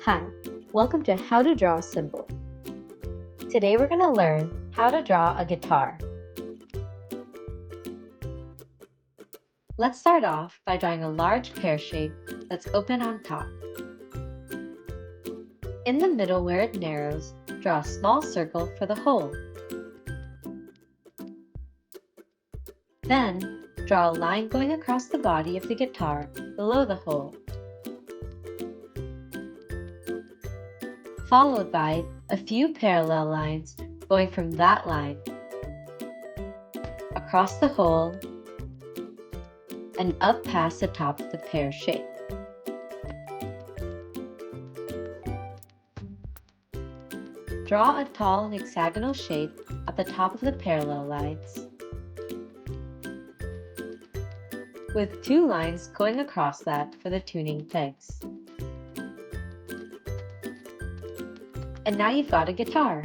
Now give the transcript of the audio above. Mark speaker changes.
Speaker 1: Hi, welcome to How to Draw a Symbol. Today we're going to learn how to draw a guitar. Let's start off by drawing a large pear shape that's open on top. In the middle where it narrows, draw a small circle for the hole. Then, draw a line going across the body of the guitar below the hole, followed by a few parallel lines going from that line across the hole and up past the top of the pear shape. Draw a tall hexagonal shape at the top of the parallel lines, with two lines going across that for the tuning pegs. And now you've got a guitar.